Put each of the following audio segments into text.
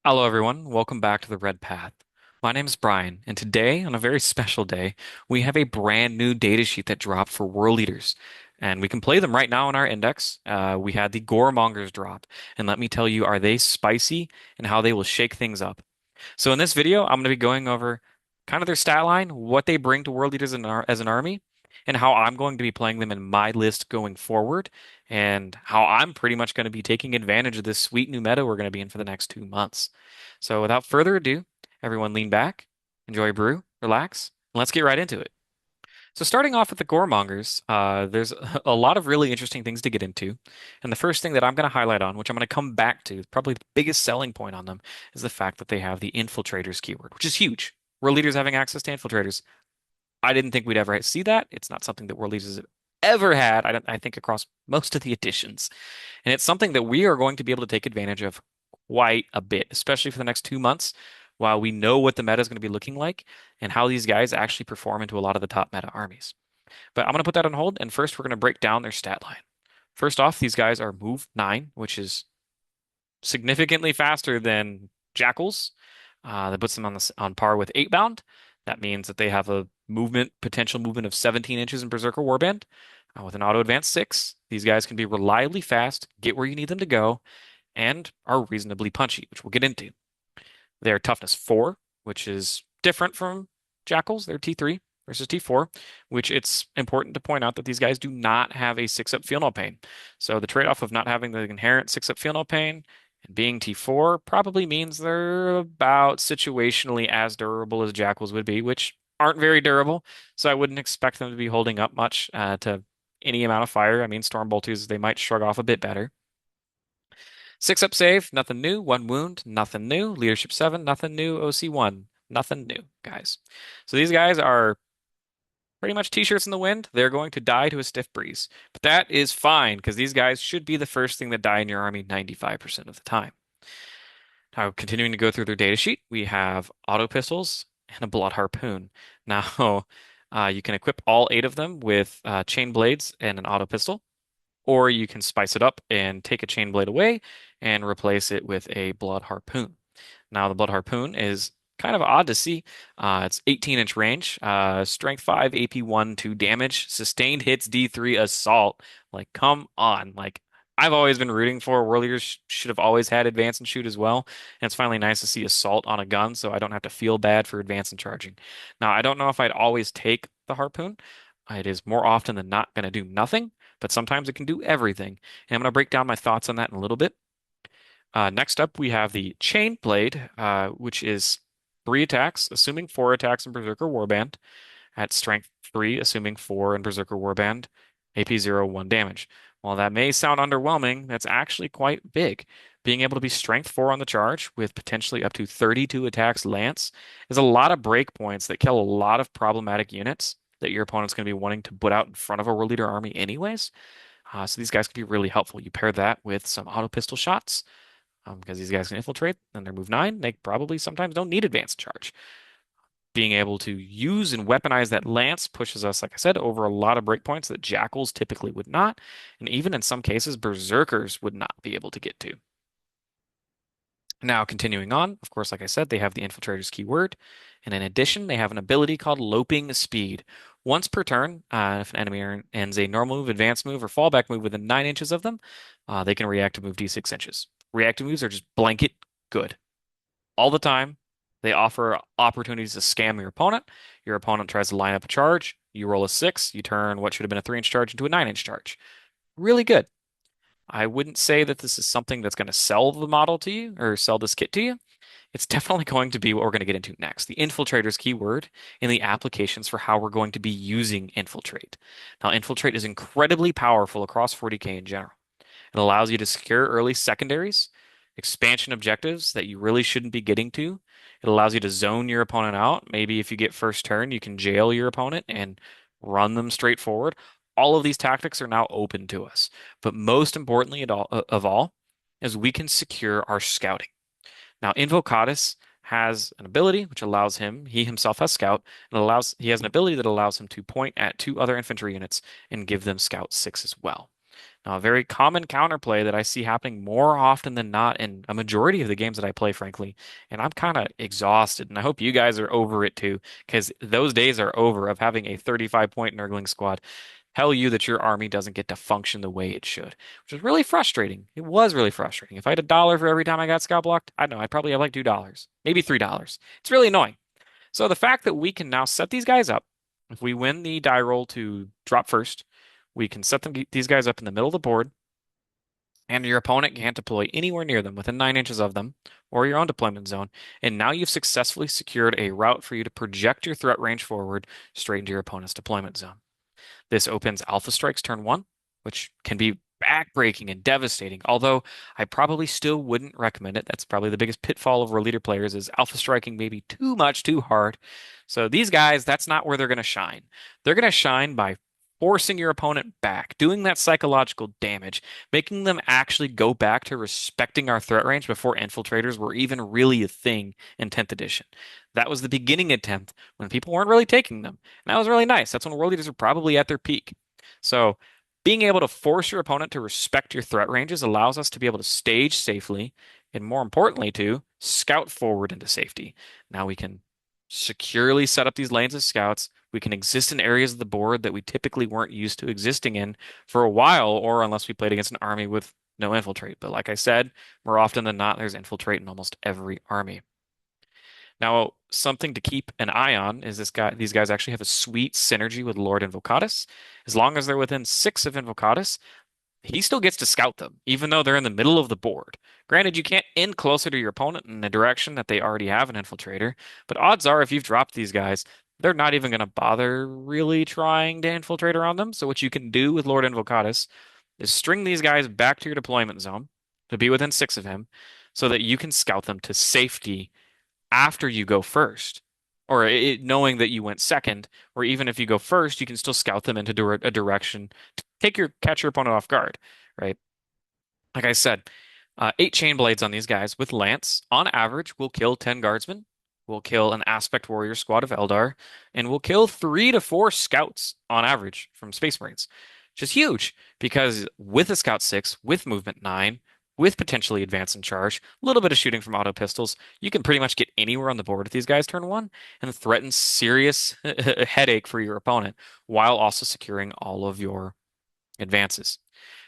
Hello, everyone. Welcome back to the Red Path. My name is Brian, and today, on a very special day, we have a brand new datasheet that dropped for World Leaders, and we can play them right now in our index. We had the Goremongers drop, and let me tell you, are they spicy and how they will shake things up. So in this video, I'm going to be going over kind of their stat line, what they bring to World Leaders as an army, and how I'm going to be playing them in my list going forward, and how I'm pretty much going to be taking advantage of this sweet new meta we're going to be in for the next 2 months. So without further ado, everyone lean back, enjoy a brew, relax, and let's get right into it. So starting off with the Goremongers, there's a lot of really interesting things to get into. And the first thing that I'm going to highlight on, which I'm going to come back to, probably the biggest selling point on them, is the fact that they have the infiltrators keyword, which is huge. World leaders having access to infiltrators. I didn't think we'd ever see that. It's not something that world leaders have ever had, I think, across most of the editions. And it's something that we are going to be able to take advantage of quite a bit, especially for the next 2 months, while we know what the meta is going to be looking like and how these guys actually perform into a lot of the top meta armies. But I'm going to put that on hold, and first we're going to break down their stat line. First off, these guys are move 9, which is significantly faster than Jakhals. That puts them on par with 8bound. That means that they have a potential movement of 17 inches in Berzerker Warband. With an auto advance 6, these guys can be reliably fast, get where you need them to go, and are reasonably punchy, which we'll get into. They are toughness 4, which is different from Jakhals. They're T3 versus T4, which it's important to point out that these guys do not have a 6-up feel no pain. So the trade-off of not having the inherent 6-up feel no pain and being T4 probably means they're about situationally as durable as Jakhals would be, which aren't very durable. So I wouldn't expect them to be holding up much to any amount of fire. I mean, Stormbolters, they might shrug off a bit better. 6-up save, nothing new. 1 wound, nothing new. Leadership 7, nothing new. OC1, nothing new, guys. So these guys are pretty much t-shirts in the wind. They're going to die to a stiff breeze. But that is fine, because these guys should be the first thing that die in your army 95% of the time. Now, continuing to go through their data sheet, we have auto pistols and a blood harpoon. Now, you can equip all 8 of them with chain blades and an auto pistol, or you can spice it up and take a chain blade away and replace it with a blood harpoon. Now, the blood harpoon is kind of odd to see. It's 18-inch range, strength 5, AP 1, 2 damage, sustained hits D3 assault. Like, come on. Like, I've always been rooting for World Leaders should have always had advance and shoot as well. And it's finally nice to see assault on a gun, so I don't have to feel bad for advance and charging. Now, I don't know if I'd always take the harpoon. It is more often than not going to do nothing, but sometimes it can do everything. And I'm going to break down my thoughts on that in a little bit. Next up, we have the Chain Blade, which is 3 attacks, assuming 4 attacks in Berzerker Warband, at strength 3, assuming 4 in Berzerker Warband, AP 0, 1 damage. While that may sound underwhelming, that's actually quite big. Being able to be strength 4 on the charge with potentially up to 32 attacks lance is a lot of breakpoints that kill a lot of problematic units that your opponent's going to be wanting to put out in front of a World Leader army anyways. So these guys can be really helpful. You pair that with some auto pistol shots, because these guys can infiltrate and they're move 9. They probably sometimes don't need advanced charge. Being able to use and weaponize that lance pushes us, like I said, over a lot of breakpoints that Jakhals typically would not, and even in some cases, Berzerkers would not be able to get to. Now, continuing on, of course, like I said, they have the Infiltrator's keyword, and in addition, they have an ability called Loping Speed. Once per turn, if an enemy ends a normal move, advanced move, or fallback move within 9 inches of them, they can react to move D6 inches. Reactive moves are just blanket good. All the time, they offer opportunities to scam your opponent. Your opponent tries to line up a charge, you roll a 6, you turn what should have been a 3-inch charge into a 9-inch charge. Really good. I wouldn't say that this is something that's going to sell the model to you or sell this kit to you. It's definitely going to be what we're going to get into next, the infiltrator's keyword and the applications for how we're going to be using infiltrate. Now, infiltrate is incredibly powerful across 40K in general. It allows you to secure early secondaries, expansion objectives that you really shouldn't be getting to. It allows you to zone your opponent out. Maybe if you get first turn, you can jail your opponent and run them straight forward. All of these tactics are now open to us. But most importantly of all is we can secure our scouting. Now, Invocatus has an ability which allows him, he himself has scout, and he has an ability that allows him to point at 2 other infantry units and give them scout 6 as well. Now, a very common counterplay that I see happening more often than not in a majority of the games that I play, frankly, and I'm kind of exhausted, and I hope you guys are over it too, because those days are over of having a 35-point Nurgling squad tell you that your army doesn't get to function the way it should, which is really frustrating. It was really frustrating. If I had $1 for every time I got scout blocked, I don't know, I'd probably have like $2, maybe $3. It's really annoying. So the fact that we can now set these guys up, if we win the die roll to drop first, we can set these guys up in the middle of the board, and your opponent can't deploy anywhere near them within 9 inches of them or your own deployment zone. And now you've successfully secured a route for you to project your threat range forward straight into your opponent's deployment zone. This opens Alpha Strikes turn one, which can be backbreaking and devastating, although I probably still wouldn't recommend it. That's probably the biggest pitfall of World Leader players is Alpha Striking maybe too much, too hard. So these guys, that's not where they're going to shine. They're going to shine by forcing your opponent back, doing that psychological damage, making them actually go back to respecting our threat range before infiltrators were even really a thing in 10th edition. That was the beginning of 10th when people weren't really taking them. And that was really nice. That's when world leaders were probably at their peak. So being able to force your opponent to respect your threat ranges allows us to be able to stage safely and more importantly to scout forward into safety. Now we can securely set up these lanes of scouts. We can exist in areas of the board that we typically weren't used to existing in for a while, or unless we played against an army with no infiltrate. But like I said, more often than not, there's infiltrate in almost every army. Now, something to keep an eye on is these guys actually have a sweet synergy with Lord Invocatus. As long as they're within 6 of Invocatus, he still gets to scout them, even though they're in the middle of the board. Granted, you can't in closer to your opponent in the direction that they already have an infiltrator, but odds are if you've dropped these guys, they're not even going to bother really trying to infiltrate around them. So what you can do with Lord Invocatus is string these guys back to your deployment zone to be within 6 of him so that you can scout them to safety after you go first, or knowing that you went second, or even if you go first, you can still scout them into a direction to catch your opponent off guard, right? Like I said, 8 chain blades on these guys with lance on average will kill 10 guardsmen, will kill an aspect warrior squad of Eldar, and will kill 3 to 4 scouts on average from Space Marines, which is huge because with a scout 6, with movement 9, with potentially advance and charge, a little bit of shooting from auto pistols, you can pretty much get anywhere on the board with these guys turn one and threaten serious headache for your opponent while also securing all of your advances.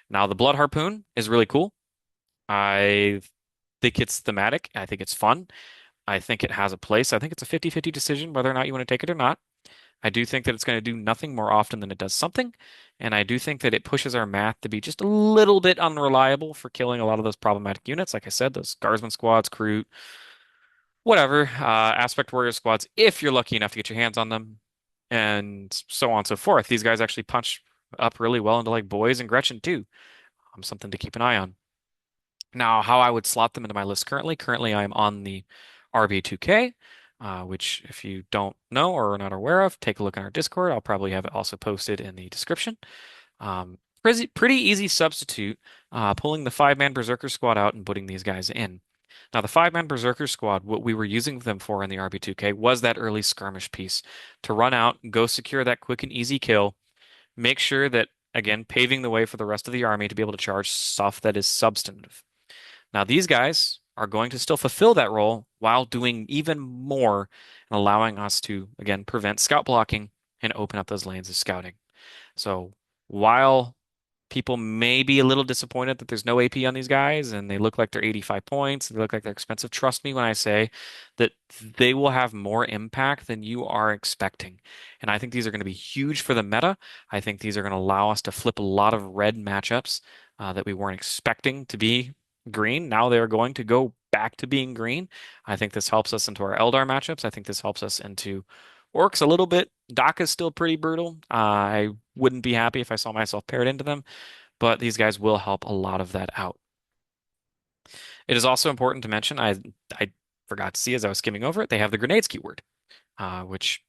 Now, the Blood Harpoon is really cool. I think it's thematic. I think it's fun. I think it has a place. I think it's a 50-50 decision whether or not you want to take it or not. I do think that it's going to do nothing more often than it does something. And I do think that it pushes our math to be just a little bit unreliable for killing a lot of those problematic units. Like I said, those Guardsman squads, Crew, whatever, Aspect Warrior squads, if you're lucky enough to get your hands on them, and so on and so forth. These guys actually punch up really well into like Boys and Gretchen too. Something to keep an eye on. Now, how I would slot them into my list currently I'm on the RB2K, which if you don't know or are not aware of, take a look on our Discord. I'll probably have it also posted in the description. Pretty easy substitute, pulling the 5-man Berzerker squad out and putting these guys in. Now, the 5-man Berzerker squad, what we were using them for in the RB2K was that early skirmish piece to run out, go secure that quick and easy kill, make sure that, again, paving the way for the rest of the army to be able to charge stuff that is substantive. Now, these guys are going to still fulfill that role while doing even more and allowing us to, again, prevent scout blocking and open up those lanes of scouting. So while people may be a little disappointed that there's no AP on these guys and they look like they're 85 points, they look like they're expensive, trust me when I say that they will have more impact than you are expecting. And I think these are going to be huge for the meta. I think these are going to allow us to flip a lot of red matchups that we weren't expecting to be green. Now they're going to go back to being green. I think this helps us into our Eldar matchups. I think this helps us into Orcs a little bit. Doc is still pretty brutal. I wouldn't be happy if I saw myself paired into them, but these guys will help a lot of that out. It is also important to mention, I forgot to see as I was skimming over it, they have the grenades keyword, which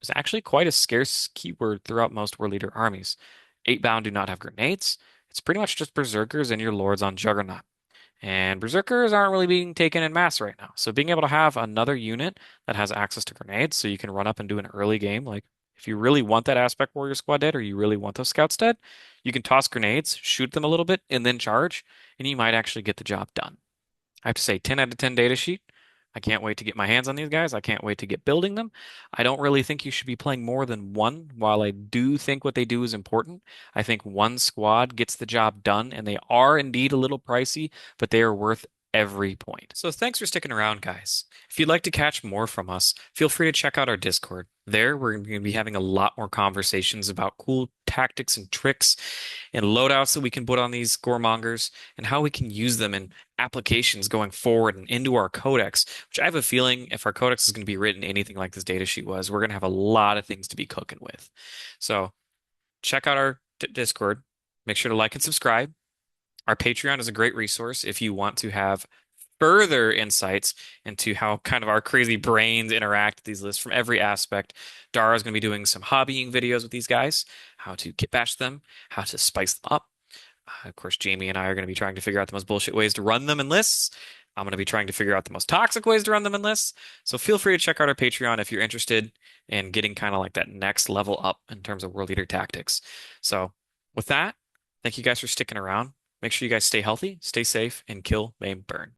is actually quite a scarce keyword throughout most War Leader armies. 8-bound do not have grenades. It's pretty much just Berzerkers and your Lords on Juggernaut. And Berzerkers aren't really being taken in mass right now. So being able to have another unit that has access to grenades so you can run up and do an early game like If you really want that Aspect Warrior squad dead or you really want those scouts dead, you can toss grenades, shoot them a little bit, and then charge, and you might actually get the job done. I have to say 10 out of 10 data sheet. I can't wait to get my hands on these guys. I can't wait to get building them. I don't really think you should be playing more than one. While I do think what they do is important, I think one squad gets the job done, and they are indeed a little pricey, but they are worth every point. So thanks for sticking around, guys. If you'd like to catch more from us, feel free to check out our Discord. There, we're going to be having a lot more conversations about cool tactics and tricks and loadouts that we can put on these Goremongers and how we can use them in applications going forward and into our codex, which I have a feeling if our codex is going to be written anything like this datasheet was, we're going to have a lot of things to be cooking with. So check out our Discord. Make sure to like and subscribe. Our Patreon is a great resource if you want to have further insights into how kind of our crazy brains interact with these lists from every aspect. Dara is going to be doing some hobbying videos with these guys, how to kit bash them, how to spice them up. Of course, Jamie and I are going to be trying to figure out the most bullshit ways to run them in lists. I'm going to be trying to figure out the most toxic ways to run them in lists. So feel free to check out our Patreon if you're interested in getting kind of like that next level up in terms of World Leader tactics. So with that, thank you guys for sticking around. Make sure you guys stay healthy, stay safe, and kill, maim, burn.